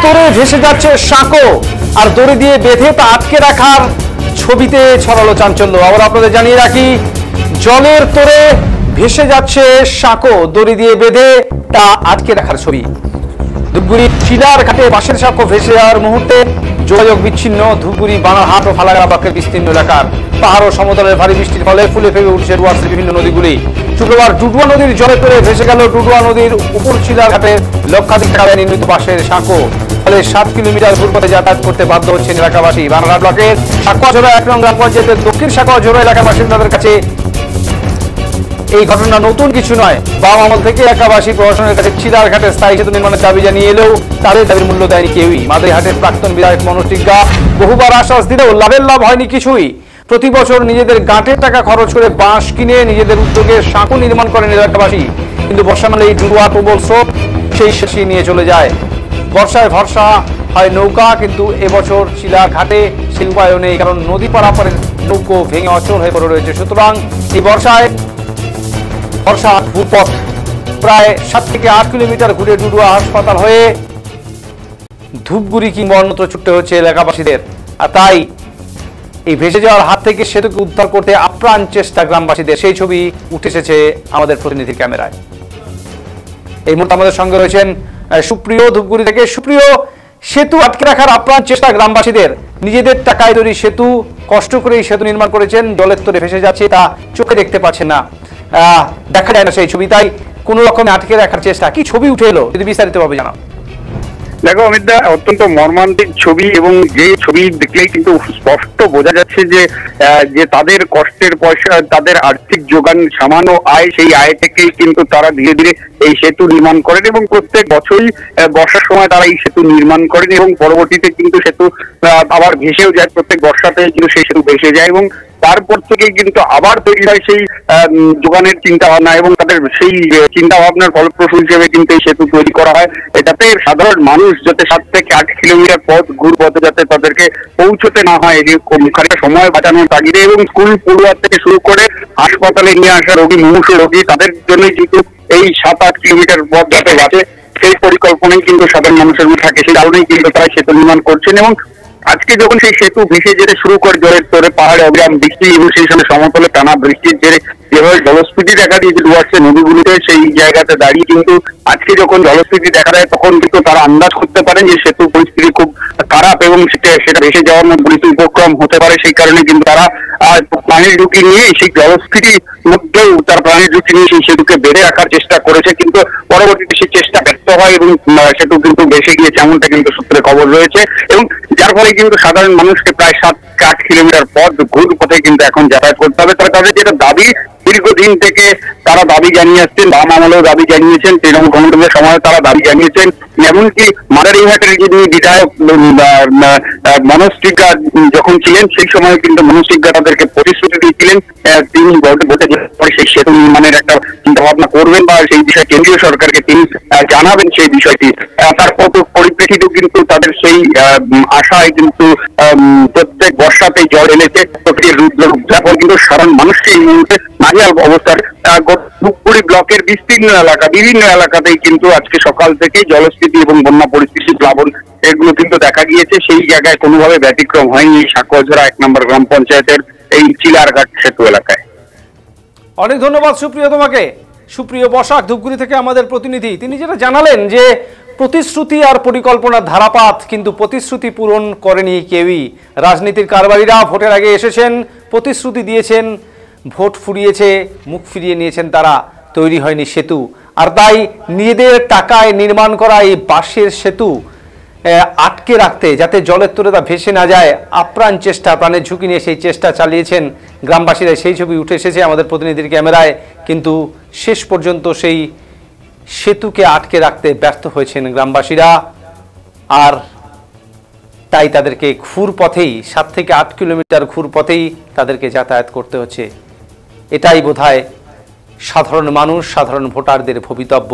তোরে ভেসে যাচ্ছে সাঁকো, আর দড়ি দিয়ে বেঁধে তা আটকে রাখার ছবিতে ছড়ালো চাঞ্চল্য। আবার আপনাদের জানিয়ে রাখি, জলের তোরে ভেসে যাচ্ছে সাঁকো, দড়ি দিয়ে বেঁধে তা আটকে রাখার ছবি। ধূপগুড়ি শিলার ঘাটে বাঁশের সাঁকো ভেসে যাওয়ার মুহূর্তে যোগাযোগ বিচ্ছিন্ন ধূপগুড়ি, বানারহাট ও ফালাগাড়া ব্লকের বিস্তীর্ণ এলাকার। পাহাড় ও সমতলের ভারী বৃষ্টির ফলে ফুলে ফেপে উঠছে ডুয়ার্সের বিভিন্ন নদীগুলি। শুক্রবার ডুডুয়া নদীর জলে করে ভেসে গেল ডুডুয়া নদীর উপর শিলার ঘাটে লক্ষাধিক টাকা নির্মিত বাঁশের সাঁকো। ফলে 7 কিলোমিটার দূরপথে যাতায়াত করতে বাধ্য হচ্ছেন এলাকাবাসী। বানারহাট ব্লকের সাকুয়াঝোড়া 1 নং গ্রাম পঞ্চায়েতের দক্ষিণ সাকুয়াঝোড়া এলাকার বাসিন্দাদের কাছে এই ঘটনা নতুন কিছু নয়। বাম আমল থেকে এলাকাবাসী প্রশাসনের কাছে শিলার ঘাটে স্থায়ী সেতু নির্মাণের দাবি জানিয়ে এলেও তাদের দাবির মূল্য দেয়নি কেউই। মাদারিহাটের প্রাক্তন বিধায়ক মনোজ টিগ্গা বহুবার আশ্বাস দিলেও লাভের লাভ হয়নি কিছুই। প্রতি বছর নিজেদের গাঁটের টাকা খরচ করে বাঁশ কিনে নিজেদের উদ্যোগে সাঁকো নির্মাণ করেন এলাকাবাসী, কিন্তু বর্ষা নামলে এই ডুডুয়া প্রবল স্রোত সেই শেষে নিয়ে চলে যায়। বর্ষায় ভরসা হয় নৌকা, কিন্তু এবছর শিলা ঘাটে সেই উপায়ও নেই, কারণ নদী পারাপারের নৌকো ভেঙে অচল হয়ে পড়ে রয়েছে। সুতরাং এই বর্ষায় ভূপথ প্রায় 7 থেকে 8 কিলোমিটার ঘুরে ডুডুয়া হাসপাতাল হয়ে ধূপগুড়ি কিংবা অন্যত্র ছুটতে হচ্ছে এলাকাবাসীদের। আর তাই এই ভেসে যাওয়ার হাত থেকে সেতুকে উদ্ধার করতে আপ্রাণ চেষ্টা গ্রামবাসীদের। সেই ছবি উঠে এসেছে আমাদের প্রতিনিধির ক্যামেরায়। এই মুহূর্তে আমাদের সঙ্গে রয়েছেন সুপ্রিয় ধূপগুড়ি থেকে। সুপ্রিয়, সেতু আটকে রাখার আপ্রাণ চেষ্টা গ্রামবাসীদের, নিজেদের টাকায় তৈরি সেতু, কষ্ট করে এই সেতু নির্মাণ করেছেন, জলের তরে ভেসে যাচ্ছে, তা চোখে দেখতে পাচ্ছেন না, দেখা যায় না সেই ছবি, তাই কোন রকমে আটকে রাখার চেষ্টা। কি ছবি উঠে এলো যদি বিস্তারিত ভাবে জানাও। দেখো অমিতদা, অত্যন্ত মর্মান্তিক ছবি, এবং যে ছবি দেখলেই কিন্তু স্পষ্ট বোঝা যাচ্ছে যে তাদের কষ্টের পয়সা, তাদের আর্থিক যোগান, সামান্য আয়, সেই আয় থেকেই কিন্তু তারা ধীরে ধীরে এই সেতু নির্মাণ করেন, এবং প্রত্যেক বছরই বর্ষার সময় তারা এই সেতু নির্মাণ করেন, এবং পরবর্তীতে কিন্তু সেতু আবার ভেসেও যায়। প্রত্যেক বর্ষাতে কিন্তু সেই সেতু ভেসে যায়, এবং তারপর থেকেই কিন্তু আবার তৈরি হয় সেই যোগানের চিন্তা ভাবনা, এবং তাদের সেই চিন্তা ভাবনার ফলপ্রসূ হিসেবে কিন্তু এই সেতু তৈরি করা হয়। এটাতে সাধারণ মানুষ যাতে 7 থেকে 8 কিলোমিটার পথ ঘুরপথে যাতে তাদেরকে পৌঁছতে না হয়, এই খানিকটা সময় বাঁচানোর তাগিদে, এবং স্কুল পড়ুয়া থেকে শুরু করে হাসপাতালে নিয়ে আসা রোগী, মুমূর্ষু রোগী, তাদের জন্যই কিন্তু এই 7-8 কিলোমিটার পথ যাতে বাঁচে সেই পরিকল্পনাই কিন্তু সাধারণ মানুষের মধ্যে থাকে। সেই কারণেই কিন্তু তারা সেতু নির্মাণ করছেন। এবং আজকে যখন সেই সেতু ভেসে যেতে শুরু করে জলের তোরে, পাহাড়ে অবিরাম বৃষ্টি এবং সেই সঙ্গে সমতলে টানা বৃষ্টির জেরে যেভাবে জলস্ফীতি দেখা দিয়েছে ডুয়ার্সের নদীগুলিতে, সেই জায়গাতে দাঁড়িয়ে কিন্তু আজকে যখন জলস্ফীতি দেখা দেয় তখন কিন্তু তারা আন্দাজ করতে পারেন যে সেতুর পরিস্থিতি খুব খারাপ, এবং সেটা ভেসে যাওয়ার মধ্যে উপক্রম হতে পারে। সেই কারণে কিন্তু তারা প্রাণের ঝুঁকি নিয়ে সেই জলস্ফীতির মধ্যেও তার প্রাণের ঝুঁকি নিয়ে সেই সেতুকে বেঁধে রাখার চেষ্টা করেছে, কিন্তু পরবর্তীতে সেই চেষ্টা ব্যর্থ হয় এবং সেতু কিন্তু ভেসে গিয়েছে, এমনটা কিন্তু সূত্রে খবর রয়েছে। এবং যার ফলে কিন্তু সাধারণ মানুষকে প্রায় 7-8 কিলোমিটার পথ ঘুর পথে কিন্তু এখন যাতায়াত করতে হবে। তাদের যেটা দাবি, দীর্ঘদিন থেকে তারা দাবি জানিয়ে আসছেন, বাম আমলেও দাবি জানিয়েছেন, তৃণমূল কংগ্রেসের সময় তারা দাবি জানিয়েছেন। এমনকি মাদারিহাটের যিনি বিধায়ক মনোজ টিগ্গা যখন ছিলেন, সেই সময় কিন্তু মনোজ টিগ্গা তাদেরকে প্রতিশ্রুতি দিয়েছিলেন তিনি বলতে সেই সেতু নির্মাণের একটা চিন্তা ভাবনা করবেন, বা সেই বিষয়ে কেন্দ্রীয় সরকারকে তিনি জানাবেন সেই বিষয়টি। তার পরিপ্রেক্ষিতেও কিন্তু তাদের সেই আশায় কিন্তু প্রত্যেক বর্ষাতেই জল এনেছে, প্রকৃতির রূপ, যার ফলে কিন্তু সাধারণ মানুষকে এই মুহূর্তে নাজেহাল অবস্থার। ধূপগুড়ি ব্লকের বিস্তীর্ণ এলাকা, বিভিন্ন এলাকাতেই কিন্তু আজকে সকাল থেকে জলস্ফীতি এবং বন্যা পরিস্থিতির প্লাবন এগুলো কিন্তু দেখা গিয়েছে। সেই জায়গায় কোনোভাবে ব্যতিক্রম হয়নি সাকুয়াঝোড়া 1 নম্বর গ্রাম পঞ্চায়েতের এই চিলারঘাট সেতু এলাকায়। অনেক ধন্যবাদ সুপ্রিয় তোমাকে। সুপ্রিয় বসাক ধূপগুড়ি থেকে আমাদের প্রতিনিধি, তিনি যেটা জানালেন যে প্রতিশ্রুতি আর পরিকল্পনার ধারাপাত, কিন্তু প্রতিশ্রুতি পূরণ করেনি কেউই। রাজনীতির কারবারিরা ভোটের আগে এসেছেন, প্রতিশ্রুতি দিয়েছেন, ভোট ফুরিয়েছে, মুখ ফিরিয়ে নিয়েছেন তারা, তৈরি হয়নি সেতু। আর তাই নিজেদের টাকায় নির্মাণ করা এই বাঁশের সেতু আটকে রাখতে, যাতে জলের তোরে তা ভেসে না যায়, আপ্রাণ চেষ্টা, প্রাণের ঝুঁকি নিয়ে সেই চেষ্টা চালিয়েছেন গ্রামবাসীরা। সেই ছবি উঠে এসেছে আমাদের প্রতিনিধির ক্যামেরায়, কিন্তু শেষ পর্যন্ত সেই সেতুকে আটকে রাখতে ব্যর্থ হয়েছেন গ্রামবাসীরা। আর তাই তাদেরকে ঘুর পথেই 7 থেকে 8 কিলোমিটার ঘুর পথেই তাদেরকে যাতায়াত করতে হচ্ছে। এটাই বোধহয় সাধারণ মানুষ, সাধারণ ভোটারদের ভবিতব্য।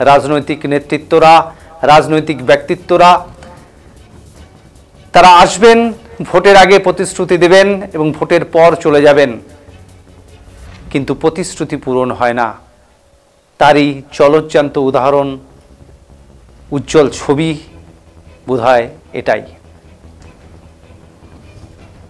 রাজনৈতিক নেতৃত্বরা, রাজনৈতিক ব্যক্তিত্বরা তারা আসবেন, ভোটের আগে প্রতিশ্রুতি দেবেন এবং ভোটের পর চলে যাবেন, কিন্তু প্রতিশ্রুতি পূরণ হয় না। তারই চলজ্জান্ত উদাহরণ, উজ্জ্বল ছবি বোধহয় এটাই।